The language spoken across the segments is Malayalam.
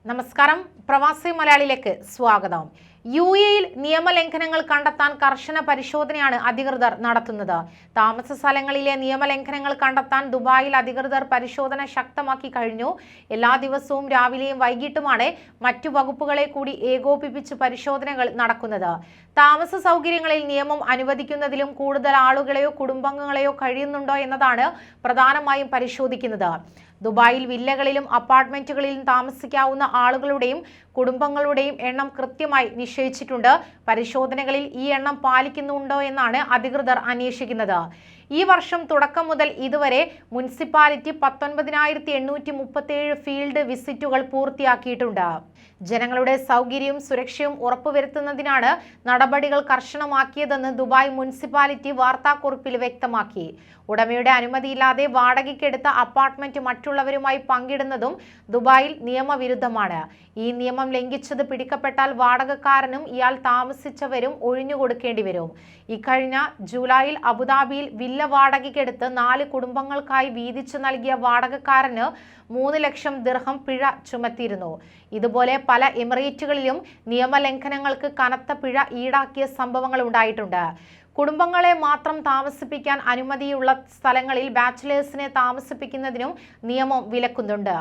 നമസ്കാരം, പ്രവാസി മലയാളിയിലേക്ക് സ്വാഗതം. യുഎഇയിൽ നിയമലംഘനങ്ങൾ കണ്ടെത്താൻ കർശന പരിശോധനയാണ് അധികൃതർ നടത്തുന്നത്. താമസ സ്ഥലങ്ങളിലെ നിയമലംഘനങ്ങൾ കണ്ടെത്താൻ ദുബായിൽ അധികൃതർ പരിശോധന ശക്തമാക്കി കഴിഞ്ഞു. എല്ലാ ദിവസവും രാവിലെയും വൈകിട്ടുമാണ് മറ്റു വകുപ്പുകളെ കൂടി ഏകോപിപ്പിച്ച് പരിശോധനകൾ നടക്കുന്നത്. താമസ സൗകര്യങ്ങളിൽ നിയമം അനുവദിക്കുന്നതിലും കൂടുതൽ ആളുകളെയോ കുടുംബാംഗങ്ങളെയോ കഴിയുന്നുണ്ടോ എന്നതാണ് പ്രധാനമായും പരിശോധിക്കുന്നത്. ദുബായിൽ വില്ലകളിലും അപ്പാർട്ട്മെന്റുകളിലും താമസിക്കാവുന്ന ആളുകളുടെയും കുടുംബങ്ങളുടെയും എണ്ണം കൃത്യമായി നിശ്ചയിച്ചിട്ടുണ്ട്. പരിശോധനകളിൽ ഈ എണ്ണം പാലിക്കുന്നുണ്ടോ എന്നാണ് അധികൃതർ അന്വേഷിക്കുന്നത്. ഈ വർഷം തുടക്കം മുതൽ ഇതുവരെ മുനിസിപ്പാലിറ്റി 19,837 ഫീൽഡ് വിസിറ്റുകൾ പൂർത്തിയാക്കിയിട്ടുണ്ട്. ജനങ്ങളുടെ സൗകര്യവും സുരക്ഷയും ഉറപ്പുവരുത്തുന്നതിനാണ് നടപടികൾ കർശനമാക്കിയതെന്ന് ദുബായ് മുനിസിപ്പാലിറ്റി വാർത്താക്കുറിപ്പിൽ വ്യക്തമാക്കി. ഉടമയുടെ അനുമതിയില്ലാതെ വാടകയ്ക്കെടുത്ത അപ്പാർട്ട്മെന്റ് മറ്റുള്ളവരുമായി പങ്കിടുന്നതും ദുബായിൽ നിയമവിരുദ്ധമാണ്. ഈ നിയമം ലംഘിച്ചത് പിടിക്കപ്പെട്ടാൽ വാടകക്കാരനും ഇയാൾ താമസിച്ചവരും ഒഴിഞ്ഞുകൊടുക്കേണ്ടി വരും. ഇക്കഴിഞ്ഞ ജൂലൈയിൽ അബുദാബിയിൽ വില്ല വാടകയ്ക്കെടുത്ത് 4 കുടുംബങ്ങൾക്കായി വീതിച്ചു നൽകിയ വാടകക്കാരന് 3 ലക്ഷം ദിർഹം പിഴ ചുമത്തിയിരുന്നു. ഇതുപോലെ പല എമിറേറ്റുകളിലും നിയമലംഘനങ്ങൾക്ക് കനത്ത പിഴ ഈടാക്കിയ സംഭവങ്ങൾ ഉണ്ടായിട്ടുണ്ട്. കുടുംബങ്ങളെ മാത്രം താമസിപ്പിക്കാൻ അനുമതിയുള്ള സ്ഥലങ്ങളിൽ ബാച്ചിലേഴ്സിനെ താമസിപ്പിക്കുന്നതിനും നിയമം വിലക്കുന്നുണ്ട്.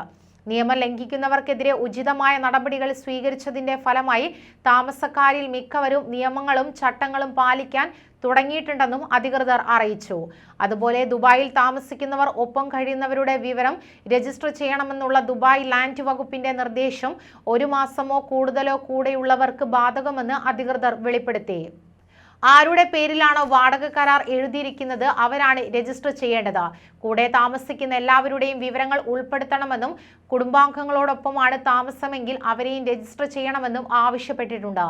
നിയമം ലംഘിക്കുന്നവർക്കെതിരെ ഉചിതമായ നടപടികൾ സ്വീകരിച്ചതിന്റെ ഫലമായി താമസക്കാരിൽ മിക്കവരും നിയമങ്ങളും ചട്ടങ്ങളും പാലിക്കാൻ തുടങ്ങിയിട്ടുണ്ടെന്നും അധികൃതർ അറിയിച്ചു. അതുപോലെ ദുബായിൽ താമസിക്കുന്നവർ ഒപ്പം കഴിയുന്നവരുടെ വിവരം രജിസ്റ്റർ ചെയ്യണമെന്നുള്ള ദുബായ് ലാൻഡ് വകുപ്പിന്റെ നിർദ്ദേശം 1 മാസമോ കൂടുതലോ കൂടെയുള്ളവർക്ക് ബാധകമെന്ന് അധികൃതർ വെളിപ്പെടുത്തി. ആരുടെ പേരിലാണോ വാടക കരാർ എഴുതിയിരിക്കുന്നത് അവരാണ് രജിസ്റ്റർ ചെയ്യേണ്ടത്. കൂടെ താമസിക്കുന്ന എല്ലാവരുടെയും വിവരങ്ങൾ ഉൾപ്പെടുത്തണമെന്നും കുടുംബാംഗങ്ങളോടൊപ്പമാണ് താമസമെങ്കിൽ അവരെയും രജിസ്റ്റർ ചെയ്യണമെന്നും ആവശ്യപ്പെട്ടിട്ടുണ്ട്.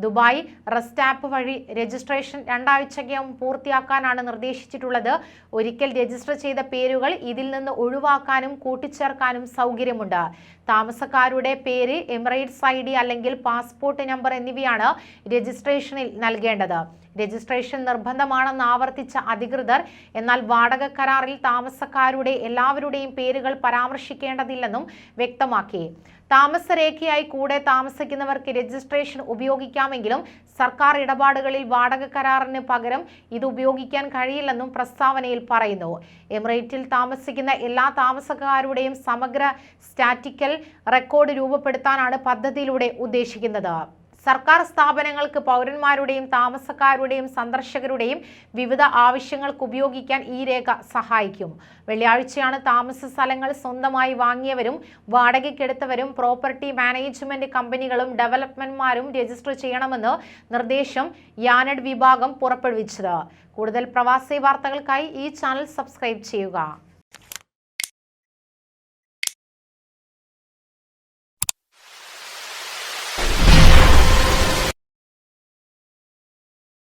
ദുബായ് റെസ്റ്റ് ആപ്പ് വഴി രജിസ്ട്രേഷൻ 2 ആഴ്ചയ്ക്കകം പൂർത്തിയാക്കാനാണ് നിർദ്ദേശിച്ചിട്ടുള്ളത്. ഒരിക്കൽ രജിസ്റ്റർ ചെയ്ത പേരുകൾ ഇതിൽ നിന്ന് ഒഴിവാക്കാനും കൂട്ടിച്ചേർക്കാനും സൗകര്യമുണ്ട്. താമസക്കാരുടെ പേര്, എമിറേറ്റ്സ് ID അല്ലെങ്കിൽ പാസ്പോർട്ട് നമ്പർ എന്നിവയാണ് രജിസ്ട്രേഷനിൽ നൽകേണ്ടത്. രജിസ്ട്രേഷൻ നിർബന്ധമാണെന്ന് ആവർത്തിച്ച അധികൃതർ എന്നാൽ വാടക കരാറിൽ താമസക്കാരുടെ എല്ലാവരുടെയും പേരുകൾ പരാമർശിക്കേണ്ടതില്ലെന്നും വ്യക്തമാക്കി. താമസരേഖയായി കൂടെ താമസിക്കുന്നവർക്ക് രജിസ്ട്രേഷൻ ഉപയോഗിക്കാമെങ്കിലും സർക്കാർ ഇടപാടുകളിൽ വാടക കരാറിന് പകരം ഇത് ഉപയോഗിക്കാൻ കഴിയില്ലെന്നും പ്രസ്താവനയിൽ പറയുന്നു. എമിറേറ്റിൽ താമസിക്കുന്ന എല്ലാ താമസക്കാരുടെയും സമഗ്ര സ്റ്റാറ്റിക്കൽ റെക്കോർഡ് രൂപപ്പെടുത്താനാണ് പദ്ധതിയിലൂടെ ഉദ്ദേശിക്കുന്നത്. സർക്കാർ സ്ഥാപനങ്ങൾക്ക് പൗരന്മാരുടെയും താമസക്കാരുടെയും സന്ദർശകരുടെയും വിവിധ ആവശ്യങ്ങൾക്ക് ഉപയോഗിക്കാൻ ഈ രേഖ സഹായിക്കും. വെള്ളിയാഴ്ചയാണ് താമസ സ്ഥലങ്ങൾ സ്വന്തമായി വാങ്ങിയവരും വാടകയ്ക്കെടുത്തവരും പ്രോപ്പർട്ടി മാനേജ്മെന്റ് കമ്പനികളും ഡെവലപ്മെന്റ്മാരും രജിസ്റ്റർ ചെയ്യണമെന്ന് നിർദ്ദേശം യാനഡ് വിഭാഗം പുറപ്പെടുവിച്ചത്. കൂടുതൽ പ്രവാസി വാർത്തകൾക്കായി ഈ ചാനൽ സബ്സ്ക്രൈബ് ചെയ്യുക.